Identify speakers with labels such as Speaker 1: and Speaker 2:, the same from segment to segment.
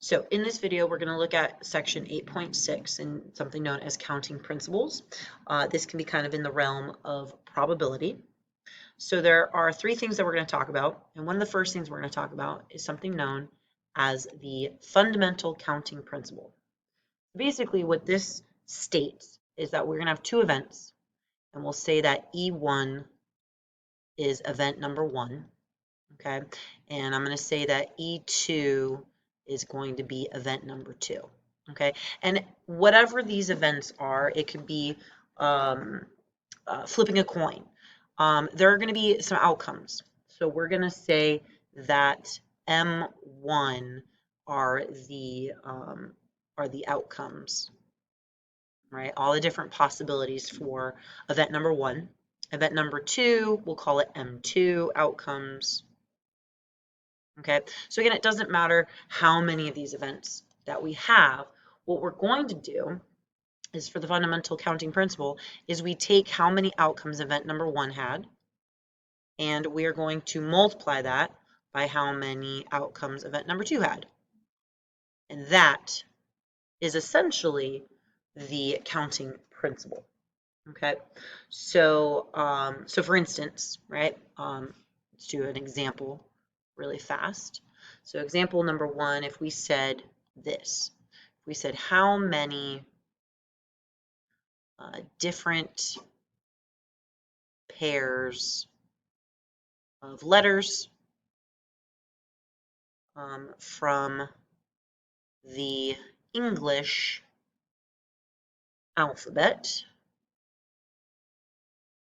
Speaker 1: So in this video, we're going to look at section 8.6 and something known as counting principles. This can be kind of in the realm of probability. So there are three things that we're going to talk about. And one of the first things we're going to talk about is something known as the fundamental counting principle. Basically, what this states is that we're going to have two events, and we'll say that E1 is event number 1, okay? And I'm going to say that E2 is going to be event number 2, okay? And whatever these events are, it could be flipping a coin. There are going to be some outcomes. So we're going to say that M1 are the outcomes, right? All the different possibilities for event number 1. Event number 2, we'll call it M2 outcomes. Okay, so again, it doesn't matter how many of these events that we have. What we're going to do is, for the fundamental counting principle, is we take how many outcomes event number 1 had, and we are going to multiply that by how many outcomes event number 2 had. And that is essentially the counting principle. Okay, so for instance, right, let's do an example really fast. So example number 1, if we said this, we said how many different pairs of letters from the English alphabet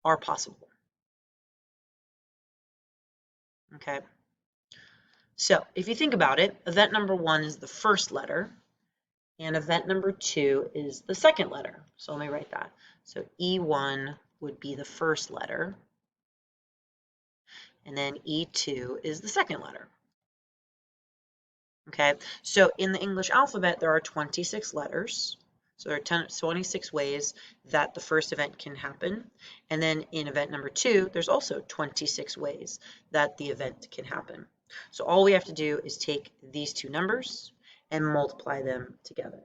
Speaker 1: are possible. Okay, so if you think about it, event number 1 is the first letter, and event number 2 is the second letter. So let me write that. So E1 would be the first letter, and then E2 is the second letter. Okay, so in the English alphabet, there are 26 letters. So there are 26 ways that the first event can happen. And then in event number 2, there's also 26 ways that the event can happen. So all we have to do is take these two numbers and multiply them together,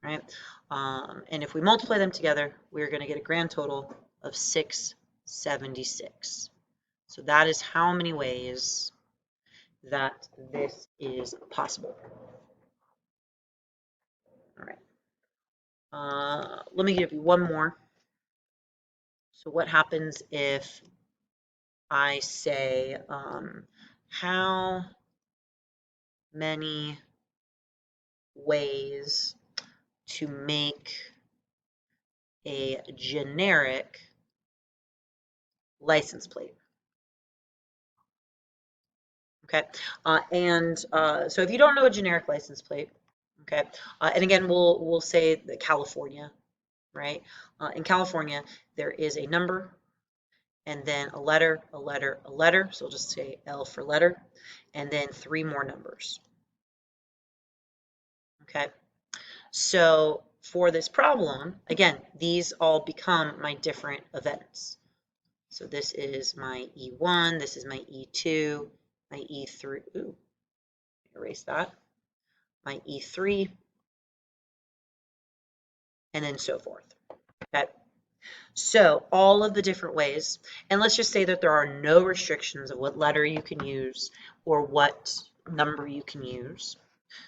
Speaker 1: right? And if we multiply them together, we're going to get a grand total of 676. So that is how many ways that this is possible. All right. Let me give you one more. So what happens if I say, how many ways to make a generic license plate? Okay, so if you don't know a generic license plate, okay, and again, we'll say that California, right? In California, there is a number, and then a letter, a letter, a letter. So we'll just say L for letter, and then 3 more numbers. Okay, so for this problem, again, these all become my different events. So this is my E1, this is my E2, my E3, ooh, erase that, my E3, and then so forth. Okay. So all of the different ways, and let's just say that there are no restrictions of what letter you can use or what number you can use.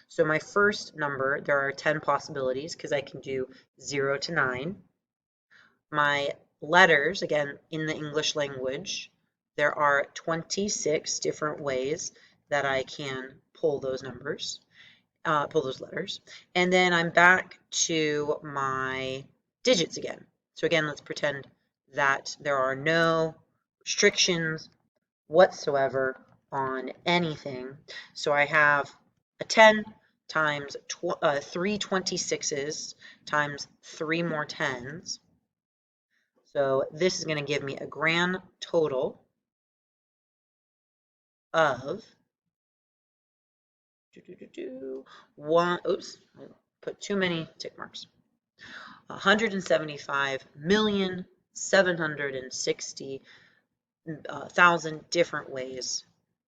Speaker 1: So my first number, there are 10 possibilities because I can do 0 to 9. My letters, again, in the English language, there are 26 different ways that I can pull those numbers, pull those letters. And then I'm back to my digits again. So again, let's pretend that there are no restrictions whatsoever on anything. So I have a 10 times 3 26s times 3 more 10s. So this is going to give me a grand total of one. Oops, I put too many tick marks. 175,760,000 different ways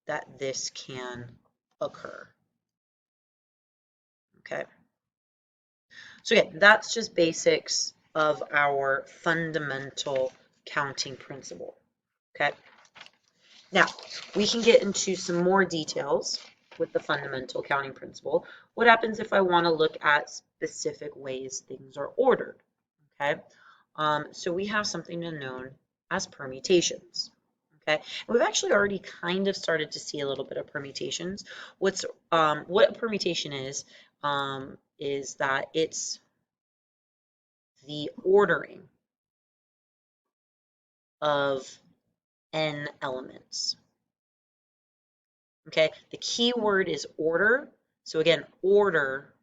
Speaker 1: that this can occur. Okay. So again, that's just basics of our fundamental counting principle. Okay. Now, we can get into some more details with the fundamental counting principle. What happens if I want to look at specific ways things are ordered? Okay. So we have something known as permutations. Okay, and we've actually already kind of started to see a little bit of permutations. What a permutation is that it's the ordering of n elements. Okay, the key word is order. So again, order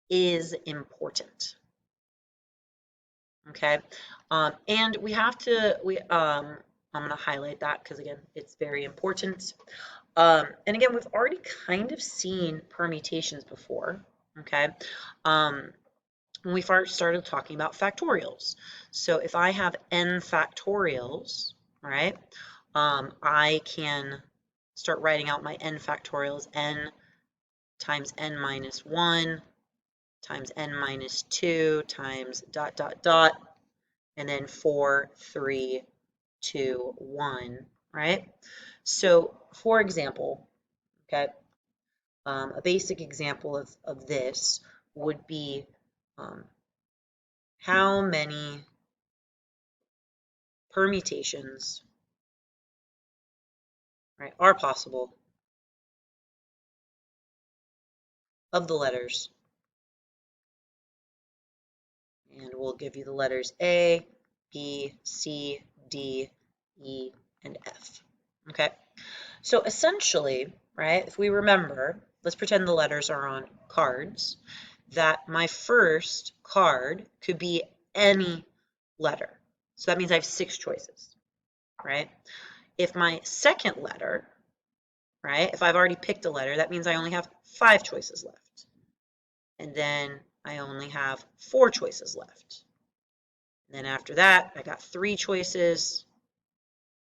Speaker 1: is important. Okay, and we have to, I'm going to highlight that because again, it's very important. And again, we've already kind of seen permutations before. Okay, when we first started talking about factorials. So if I have n factorials, right, I can start writing out my n factorials, n times n minus 1 times n minus 2 times dot, dot, dot, and then 4, 3, 2, 1, right? So for example, okay, a basic example of this would be how many permutations, right, are possible of the letters. And we'll give you the letters A, B, C, D, E, and F. Okay, so essentially, right, if we remember, let's pretend the letters are on cards, that my first card could be any letter. So that means I have 6 choices, right? If my second letter, right, if I've already picked a letter, that means I only have 5 choices left. And then I only have 4 choices left. And then after that, I got 3 choices,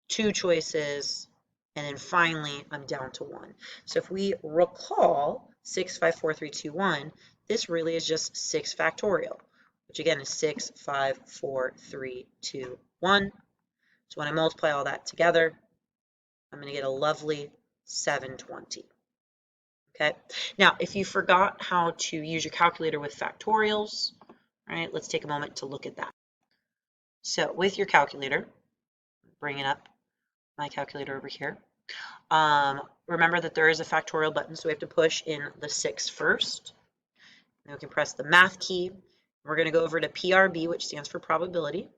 Speaker 1: 2 choices, and then finally I'm down to 1. So if we recall 6, 5, 4, 3, 2, 1, this really is just 6 factorial, which again is 6, 5, 4, 3, 2, 1. So when I multiply all that together, I'm going to get a lovely 720. Okay. Now, if you forgot how to use your calculator with factorials, right, let's take a moment to look at that. So with your calculator, bringing up my calculator over here, remember that there is a factorial button, so we have to push in the 6 first. Then we can press the math key. We're going to go over to PRB, which stands for probability.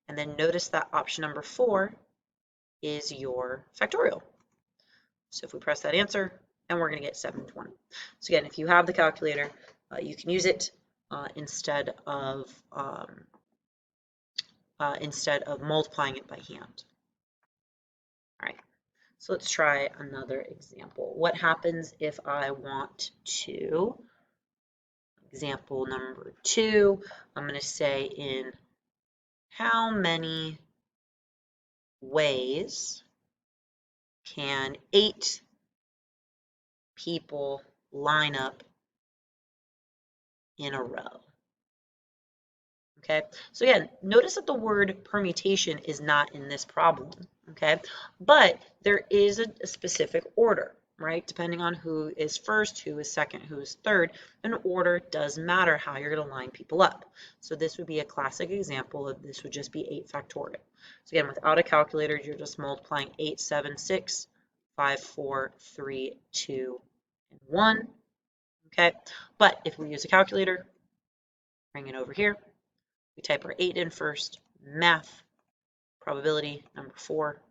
Speaker 1: And then notice that option number 4 is your factorial. So if we press that answer, and we're going to get 720. So again, if you have the calculator, you can use it instead of multiplying it by hand. All right, so let's try another example. What happens if I want to, example number 2, I'm going to say in how many ways can 8 people line up in a row? Okay, so again, notice that the word permutation is not in this problem, okay, but there is a specific order, right, depending on who is first, who is second, who is third. An order does matter how you're going to line people up. So this would be a classic example of this would just be 8 factorial. So again, without a calculator, you're just multiplying 8, 7, 6, 5, 4, 3, 2, and 1, okay, but if we use a calculator, bring it over here. We type our 8 in first, math, probability, number 4.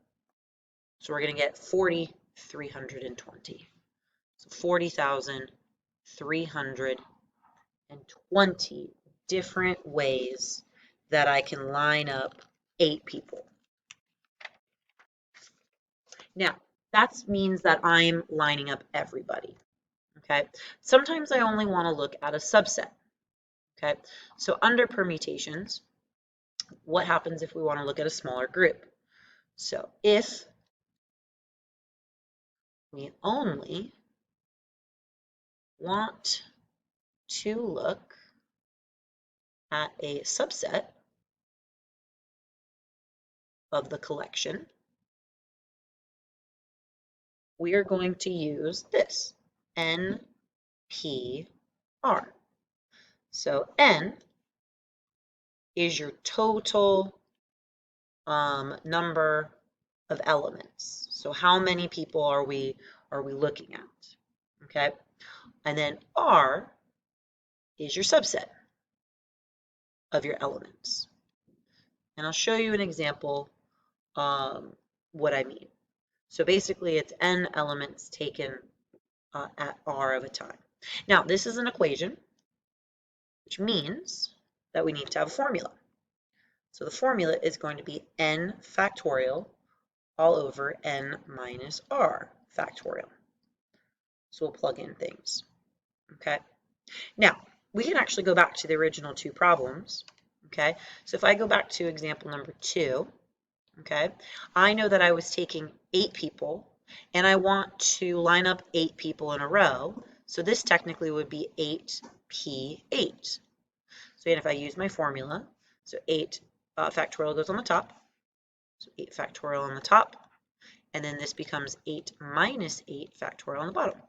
Speaker 1: So we're going to get 40,320. So 40,320 different ways that I can line up 8 people. Now, that means that I'm lining up everybody. Okay. Sometimes I only want to look at a subset. Okay. So under permutations, what happens if we want to look at a smaller group? So if we only want to look at a subset of the collection, we are going to use this, NPR. So N is your total number of elements. So how many people are we looking at? Okay, and then R is your subset of your elements. And I'll show you an example what I mean. So basically it's n elements taken at R of a time. Now this is an equation, which means that we need to have a formula. So the formula is going to be n factorial all over n minus r factorial. So we'll plug in things, okay? Now, we can actually go back to the original two problems, okay? So if I go back to example number 2, okay, I know that I was taking 8 people, and I want to line up 8 people in a row, so this technically would be 8p8. So again, if I use my formula, so 8 factorial goes on the top, so 8 factorial on the top, and then this becomes 8 minus 8 factorial on the bottom.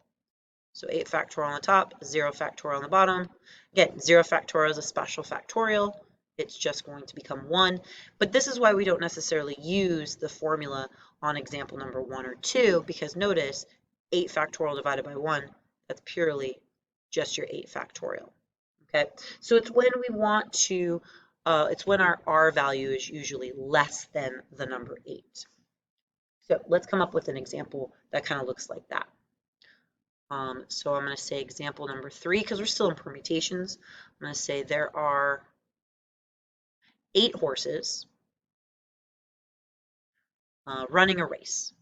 Speaker 1: So 8 factorial on the top, 0 factorial on the bottom. Again, 0 factorial is a special factorial. It's just going to become 1. But this is why we don't necessarily use the formula on example number 1 or 2, because notice 8 factorial divided by 1, that's purely just your 8 factorial. Okay, so it's when we want to, it's when our R value is usually less than the number 8. So let's come up with an example that kind of looks like that. So I'm going to say example number 3, because we're still in permutations. I'm going to say there are 8 horses running a race.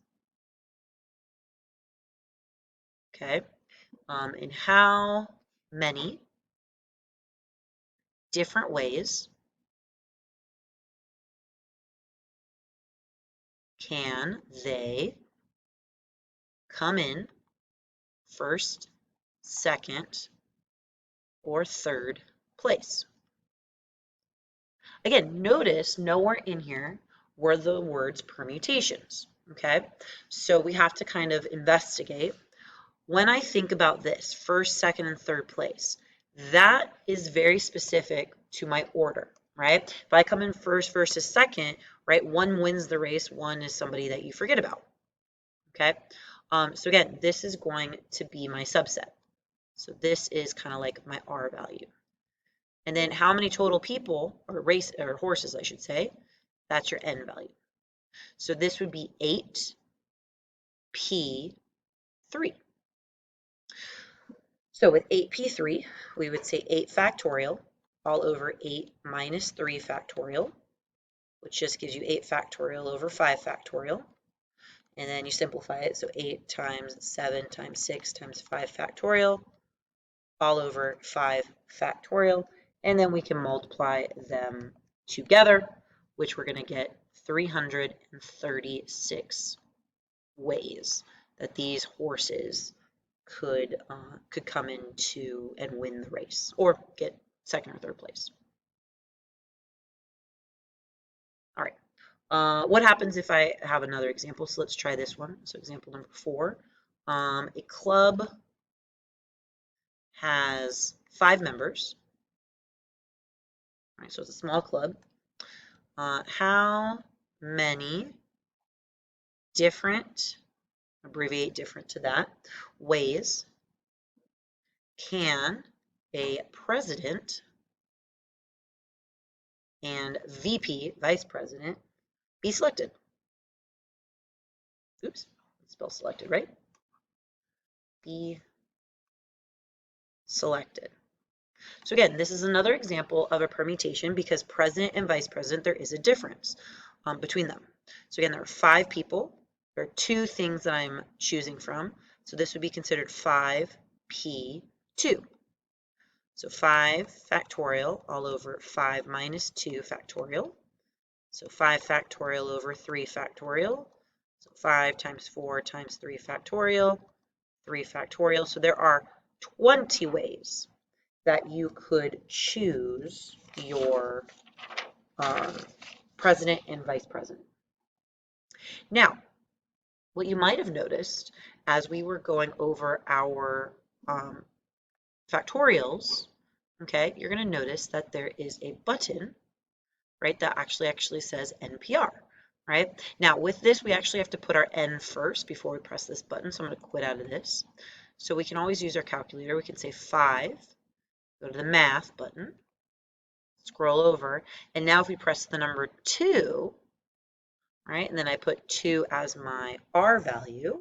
Speaker 1: Okay, in how many different ways can they come in first, second, or third place? Again, notice nowhere in here were the words permutations, okay? So we have to kind of investigate. When I think about this, first, second, and third place, that is very specific to my order, right? If I come in first versus second, right, one wins the race, one is somebody that you forget about, okay? So again, this is going to be my subset. So this is kind of like my R value. And then how many total people, or horses, I should say, that's your N value. So this would be 8p3. So with 8p3, we would say 8 factorial all over 8 minus 3 factorial, which just gives you 8 factorial over 5 factorial. And then you simplify it, so 8 times 7 times 6 times 5 factorial all over 5 factorial. And then we can multiply them together, which we're going to get 336 ways that these horses could come into and win the race or get second or third place. All right. What happens if I have another example? So let's try this one. So example number 4. A club has 5 members. All right, so it's a small club. How many different, abbreviate different to that, ways can a president and VP, vice president, be selected? Oops, spell selected, right? Be selected. So again, this is another example of a permutation because president and vice president, there is a difference between them. So again, there are 5 people. There are 2 things that I'm choosing from. So this would be considered 5p2. So 5 factorial all over 5 minus 2 factorial. So 5 factorial over 3 factorial. So 5 times 4 times 3 factorial, 3 factorial. So there are 20 ways that you could choose your president and vice president. Now, what you might have noticed as we were going over our factorials, okay, you're going to notice that there is a button, right, that actually says NPR, right? Now, with this, we actually have to put our N first before we press this button, so I'm going to quit out of this. So we can always use our calculator. We can say 5, go to the math button, scroll over, and now if we press the number 2, right, and then I put 2 as my R value,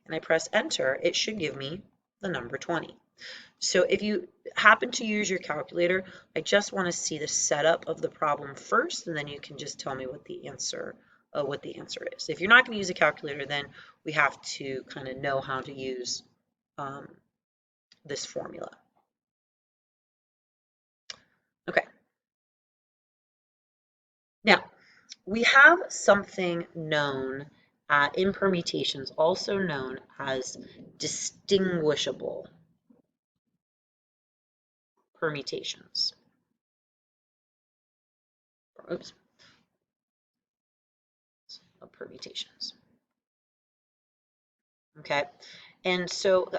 Speaker 1: and I press enter, it should give me the number 20. So if you happen to use your calculator, I just want to see the setup of the problem first, and then you can just tell me what the answer is. If you're not going to use a calculator, then we have to kind of know how to use this formula. Okay. Now, we have something known in permutations, also known as distinguishable permutations. Oops. Permutations. Okay, and so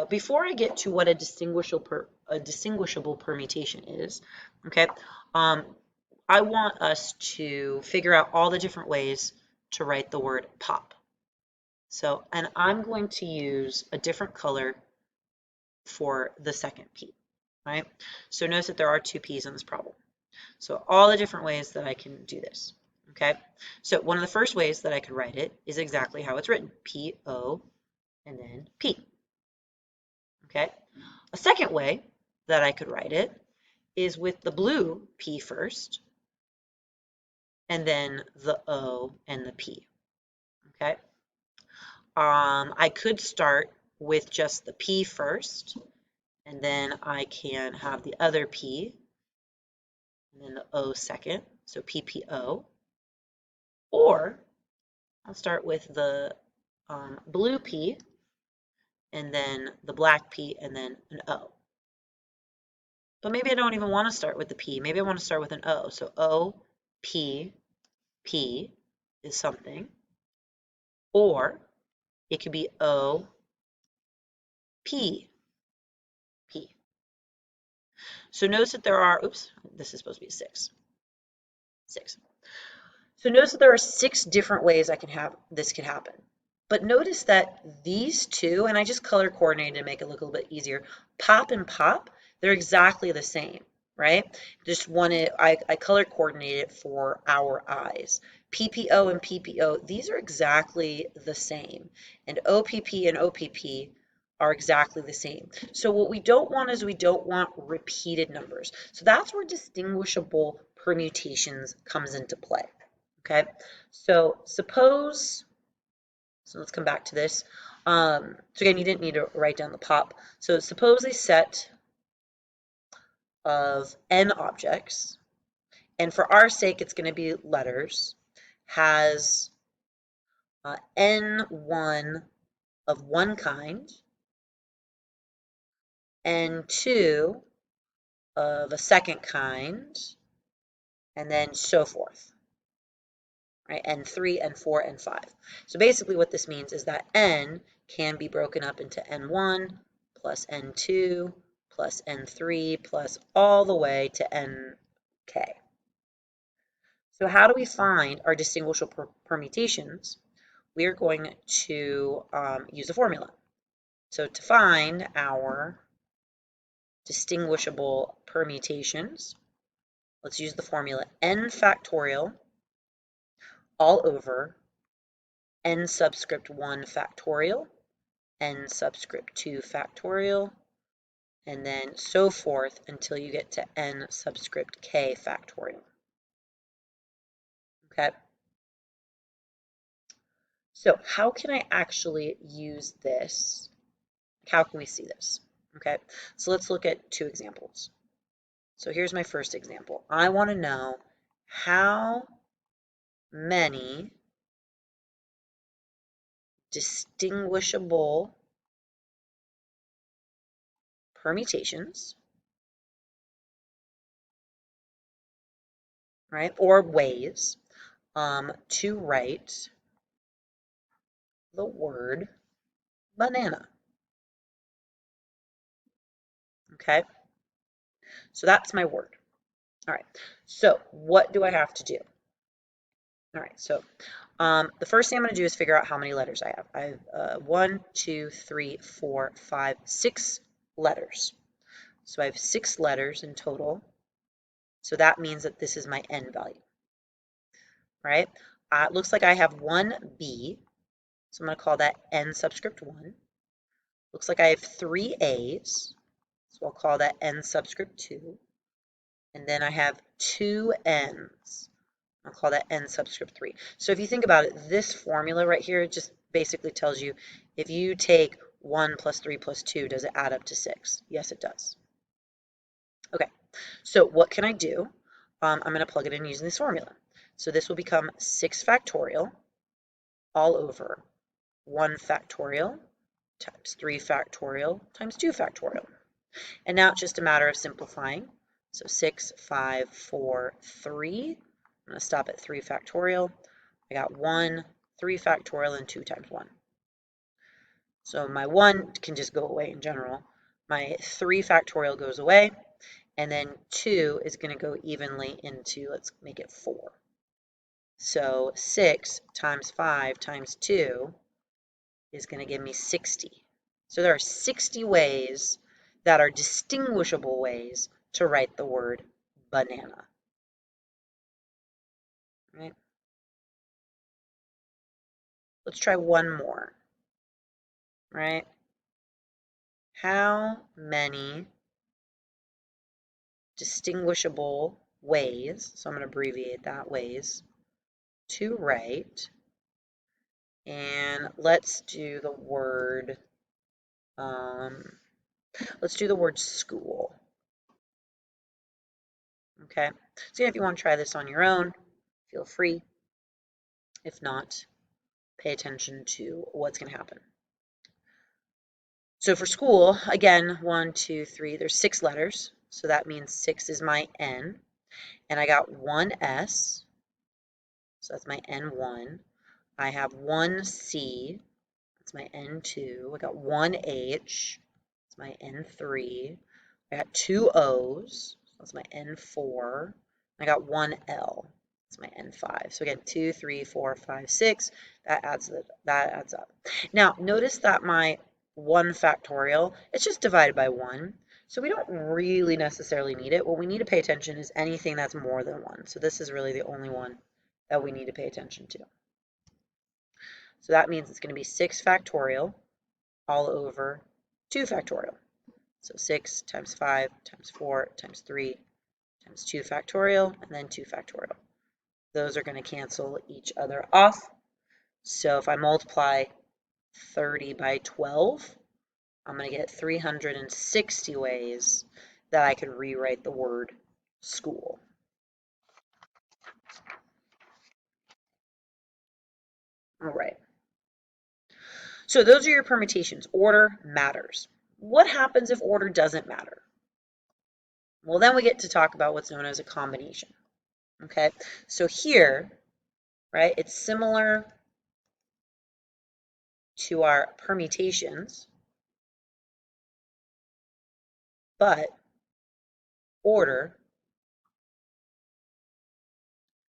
Speaker 1: before I get to what a distinguishable permutation is, okay, I want us to figure out all the different ways to write the word pop. So, and I'm going to use a different color for the second P, right? So notice that there are 2 P's in this problem. So all the different ways that I can do this, okay? So one of the first ways that I could write it is exactly how it's written, P-O and then P, okay? A second way that I could write it is with the blue P first, and then the O and the P, okay? I could start with just the P first, and then I can have the other P, and then the O second, so PPO. Or I'll start with the blue P, and then the black P, and then an O. But maybe I don't even want to start with the P. Maybe I want to start with an O. So O, P, P is something. Or it could be O, P, P. So notice that there are, oops, this is supposed to be 6. 6. So notice that there are 6 different ways this can happen. But notice that these 2, and I just color coordinated to make it look a little bit easier, pop and pop, they're exactly the same, right? Just wanted, I color coordinated for our eyes. PPO and PPO, these are exactly the same. And OPP and OPP are exactly the same. So what we don't want is we don't want repeated numbers. So that's where distinguishable permutations comes into play. Okay, so suppose, so let's come back to this. So again, you didn't need to write down the pop. So suppose a set of n objects, and for our sake, it's going to be letters, has n1 of one kind, n2 of a second kind, and then so forth. Right, N3, N4, N5. So basically what this means is that N can be broken up into N1 plus N2 plus N3 plus all the way to Nk. So how do we find our distinguishable permutations? We are going to use a formula. So to find our distinguishable permutations, let's use the formula n factorial all over n subscript 1 factorial, n subscript 2 factorial, and then so forth until you get to n subscript k factorial. Okay? So how can I actually use this? How can we see this? Okay, so let's look at 2 examples. So here's my first example. I want to know how many distinguishable permutations right, or ways to write the word banana. Okay, so that's my word. All right, so what do I have to do? All right, so the first thing I'm going to do is figure out how many letters I have. I have 1, 2, 3, 4, 5, 6 letters. So I have 6 letters in total. So that means that this is my n value, right? It looks like I have one B, so I'm going to call that n subscript 1. Looks like I have 3 A's, so I'll call that n subscript 2. And then I have 2 N's. I'll call that n subscript 3. So if you think about it, this formula right here just basically tells you if you take 1 plus 3 plus 2, does it add up to 6? Yes, it does. Okay, so what can I do? I'm going to plug it in using this formula. So this will become 6 factorial all over 1 factorial times 3 factorial times 2 factorial. And now it's just a matter of simplifying. So 6, 5, 4, 3. I'm going to stop at 3 factorial. I got 1, 3 factorial, and 2 times 1. So my 1 can just go away in general. My 3 factorial goes away. And then 2 is going to go evenly into, let's make it 4. So 6 times 5 times 2 is going to give me 60. So there are 60 ways that are distinguishable ways to write the word banana. Right? Let's try one more. Right? How many distinguishable ways, so I'm going to abbreviate that, ways to write, and let's do the word school. Okay, so if you want to try this on your own, feel free. If not, pay attention to what's going to happen. So for school, again, 1, 2, 3, there's 6 letters, so that means 6 is my N, and I got 1 S, so that's my N1. I have 1 C, that's my N2. I got 1 H, that's my N3. I got 2 O's, so that's my N4. I got 1 L, that's my N5. So again, 2, 3, 4, 5, 6. That adds up. Now notice that my 1 factorial, it's just divided by 1. So we don't really necessarily need it. What we need to pay attention is anything that's more than 1. So this is really the only one that we need to pay attention to. So that means it's going to be 6 factorial all over 2 factorial. So 6 times 5 times 4 times 3 times 2 factorial, and then 2 factorial. Those are going to cancel each other off. So if I multiply 30 by 12, I'm going to get 360 ways that I could rewrite the word school. All right. So those are your permutations. Order matters. What happens if order doesn't matter? Well, then we get to talk about what's known as a combination. Okay, so here, right, it's similar to our permutations, but order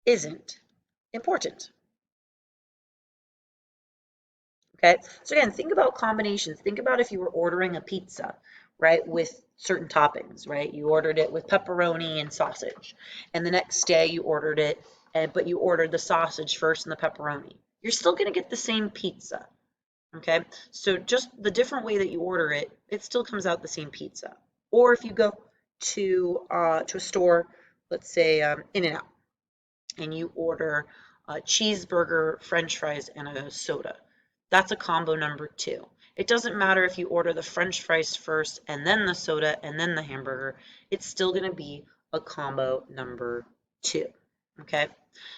Speaker 1: isn't important. Okay, so again, think about combinations. Think about if you were ordering a pizza, right, with certain toppings, right? You ordered it with pepperoni and sausage, and the next day you ordered it, but you ordered the sausage first and the pepperoni. You're still going to get the same pizza. Okay, so just the different way that you order it, it still comes out the same pizza. Or if you go to a store, let's say In-N-Out, and you order a cheeseburger, French fries, and a soda, that's a combo number 2. It doesn't matter if you order the French fries first and then the soda and then the hamburger, it's still going to be a combo number 2. Okay,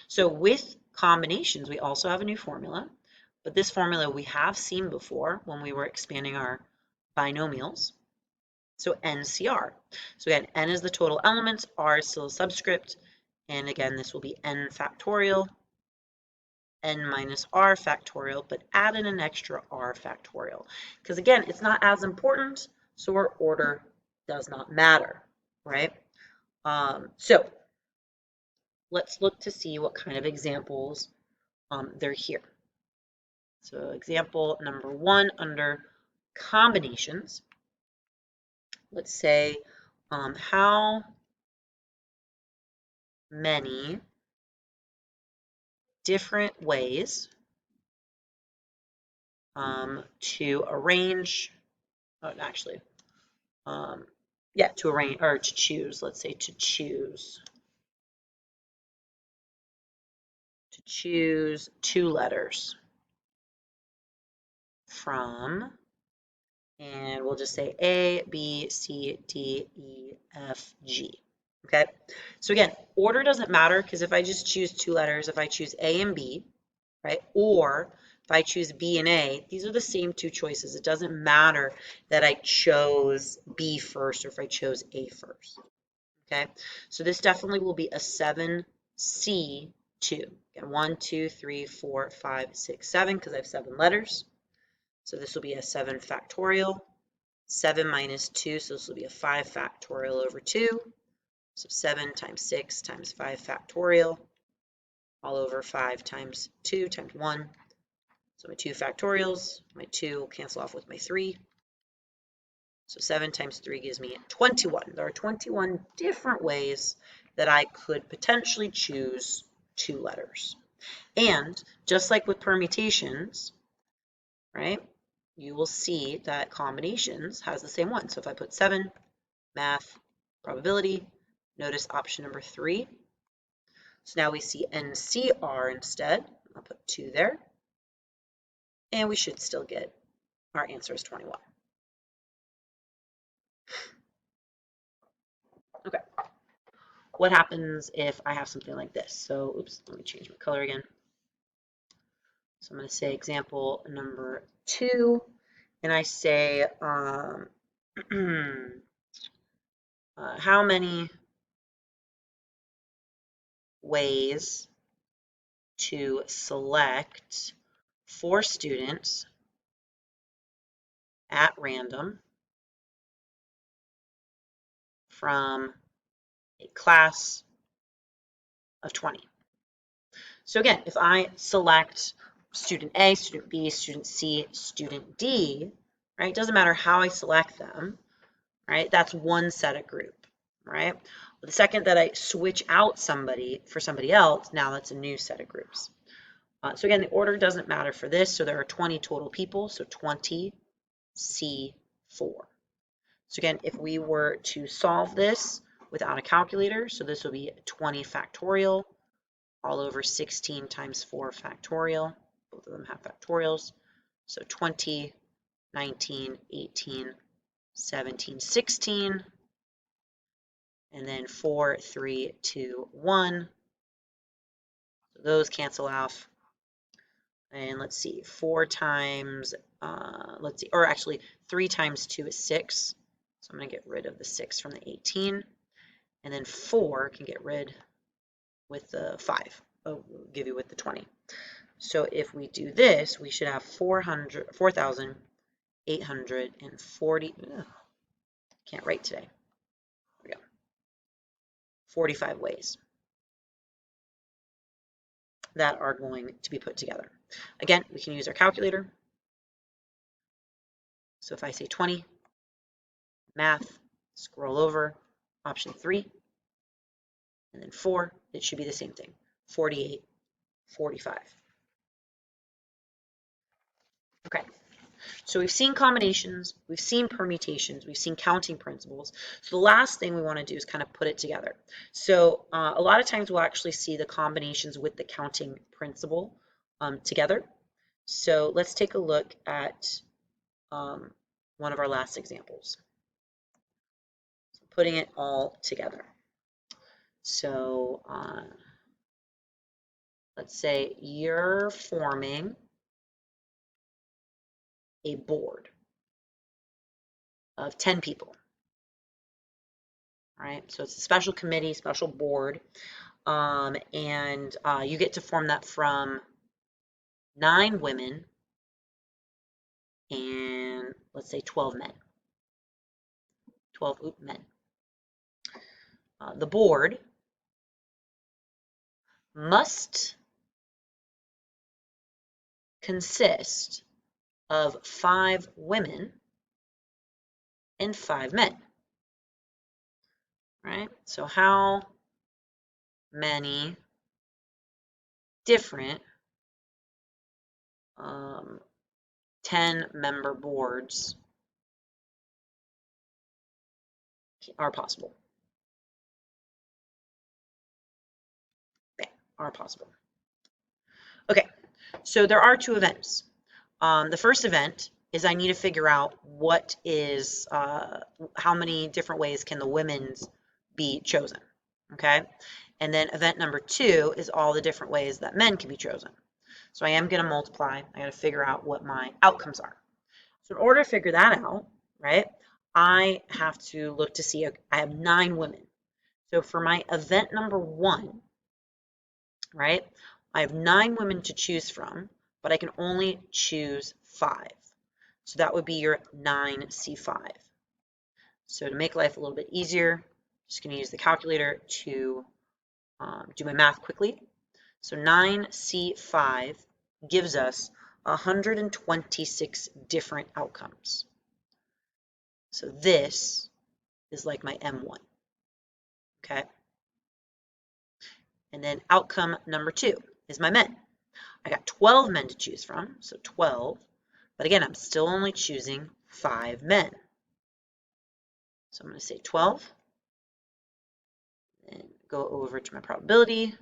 Speaker 1: so with combinations, we also have a new formula. But this formula we have seen before when we were expanding our binomials. So NCR. So again, N is the total elements, R is still a subscript, And again, this will be n factorial, n minus r factorial, but add in an extra r factorial. Because again, it's not as important, so our order does not matter, right? So let's look to see what kind of examples they're here. So example number 1 under combinations. Let's say how many different ways to arrange, to arrange or to choose, let's say to choose 2 letters from, and we'll just say A, B, C, D, E, F, G. Okay, so again, order doesn't matter because if I just choose 2 letters, if I choose A and B, right, or if I choose B and A, these are the same 2 choices. It doesn't matter that I chose B first or if I chose A first. Okay, so this definitely will be a 7C2. Again, 1, 2, 3, 4, 5, 6, 7, because I have 7 letters. So this will be a 7 factorial. 7 minus 2, so this will be a 5 factorial over 2. So 7 times 6 times 5 factorial, all over 5 times 2 times 1. So my 2 factorials, my 2 will cancel off with my 3. So 7 times 3 gives me 21. There are 21 different ways that I could potentially choose 2 letters. And just like with permutations, right, you will see that combinations has the same one. So if I put 7, math, probability, notice option number 3. So now we see NCR instead. I'll put 2 there. And we should still get our answer is 21. Okay. What happens if I have something like this? So, oops, let me change my color again. So I'm going to say example number 2, and I say how many ways to select 4 students at random from a class of 20. So again, if I select student A, student B, student C, student D, right, it doesn't matter how I select them, right, that's one set of group, right? But the second that I switch out somebody for somebody else, now that's a new set of groups. So again, the order doesn't matter for this, so there are 20 total people, so 20 C4. So again, if we were to solve this without a calculator, so this will be 20 factorial all over 16 times 4 factorial. Both of them have factorials. So 20, 19, 18, 17, 16, and then 4, 3, 2, 1. So those cancel off. And let's see, 4 times, let's see, or actually 3 times 2 is 6. So I'm going to get rid of the 6 from the 18. And then 4 can get rid with the 5. Oh, we'll give you with the 20. So if we do this, we should have 4,840. Can't write today. There we go. 45 ways that are going to be put together. Again, we can use our calculator. So if I say 20, math, scroll over, option 3, and then 4, it should be the same thing, 48, 45. Okay, so we've seen combinations, we've seen permutations, we've seen counting principles. So the last thing we want to do is kind of put it together. So a lot of times we'll actually see the combinations with the counting principle together. So let's take a look at one of our last examples. So putting it all together. So let's say you're forming a board of 10 people. All right, so it's a special committee, special board. and you get to form that from 9 women and let's say 12 men. 12 men. The board must consist of 5 women and 5 men. Right? So how many different 10-member boards are possible? Are possible. Okay, so there are 2 events. The first event is I need to figure out what is, how many different ways can the women's be chosen, okay? And then event number 2 is all the different ways that men can be chosen. So I am going to multiply. I got to figure out what my outcomes are. So in order to figure that out, right, I have to look to see, I have 9 women. So for my event number 1, right, I have 9 women to choose from, but I can only choose 5. So that would be your 9C5. So to make life a little bit easier, I'm just going to use the calculator to do my math quickly. So 9C5 gives us 126 different outcomes. So this is like my M1, okay? And then outcome number 2 is my men. I got 12 men to choose from, so 12. But again, I'm still only choosing 5 men. So I'm going to say 12 and go over to my probability,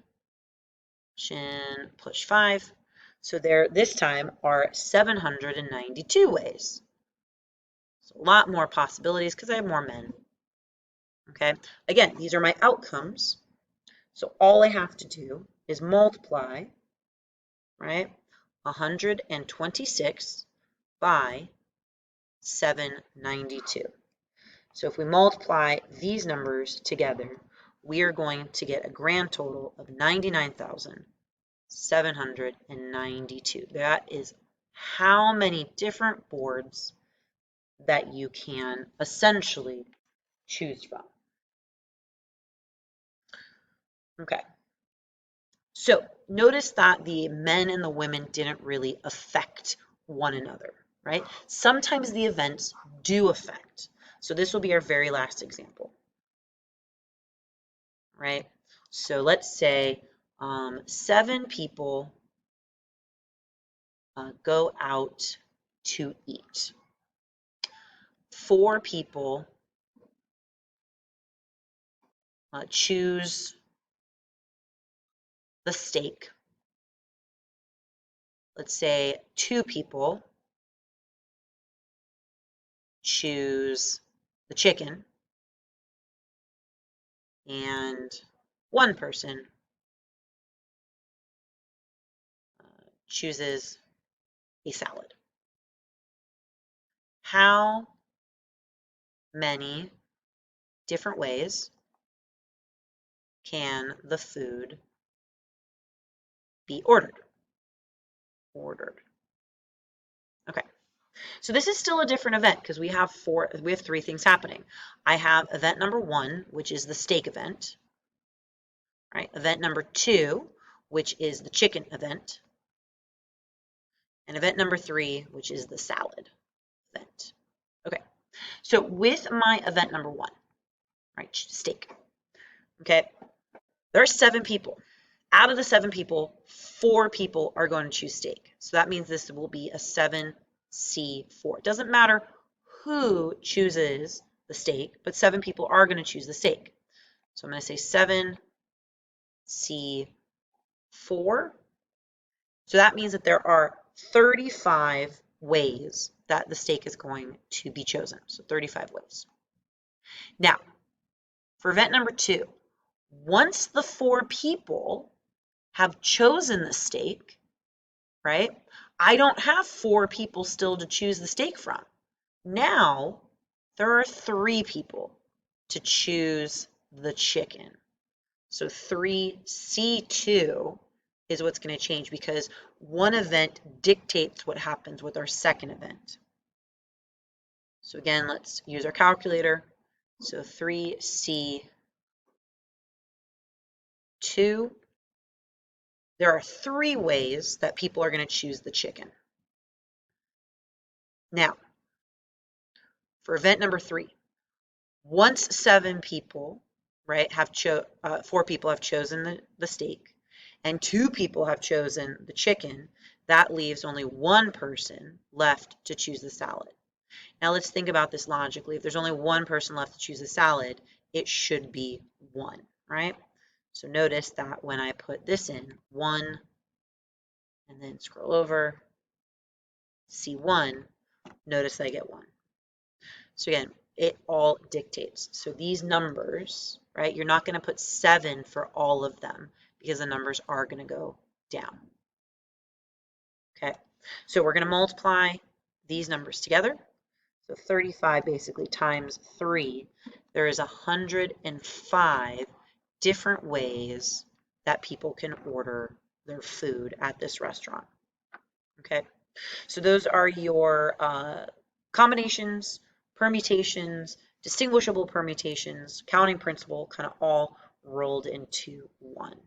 Speaker 1: push 5. So there, this time, are 792 ways. So a lot more possibilities because I have more men. Okay, again, these are my outcomes. So all I have to do is multiply, right, 126 by 792. So if we multiply these numbers together, we are going to get a grand total of 99,792. That is how many different boards that you can essentially choose from. Okay. So notice that the men and the women didn't really affect one another, right? Sometimes the events do affect. So this will be our very last example, right? So let's say 7 people go out to eat. 4 people choose the steak. Let's say 2 people choose the chicken, and 1 person chooses a salad. How many different ways can the food be ordered? Okay. So this is still a different event because we have 3 things happening. I have event number 1, which is the steak event, right? Event number 2, which is the chicken event, and event number 3, which is the salad event. Okay. So with my event number 1, right, steak. Okay. There are 7 people. Out of the 7 people, 4 people are going to choose steak. So that means this will be a 7C4. It doesn't matter who chooses the steak, but 7 people are going to choose the steak. So I'm going to say 7C4. So that means that there are 35 ways that the steak is going to be chosen. So 35 ways. Now, for event number 2, once the 4 people have chosen the steak, right? I don't have 4 people still to choose the steak from. Now, there are 3 people to choose the chicken. So 3C2 is what's going to change because one event dictates what happens with our second event. So again, let's use our calculator. So 3C2, there are 3 ways that people are going to choose the chicken. Now, for event number 3, once 7 people, right, have 4 people have chosen the steak, and 2 people have chosen the chicken, that leaves only 1 person left to choose the salad. Now let's think about this logically. If there's only 1 person left to choose the salad, it should be 1, right? So notice that when I put this in, 1, and then scroll over, C1, notice that I get 1. So again, it all dictates. So these numbers, right, you're not going to put 7 for all of them because the numbers are going to go down. Okay, so we're going to multiply these numbers together. So 35 basically times 3, there is 105 different ways that people can order their food at this restaurant. Okay, so those are your combinations, permutations, distinguishable permutations, counting principle, kind of all rolled into one.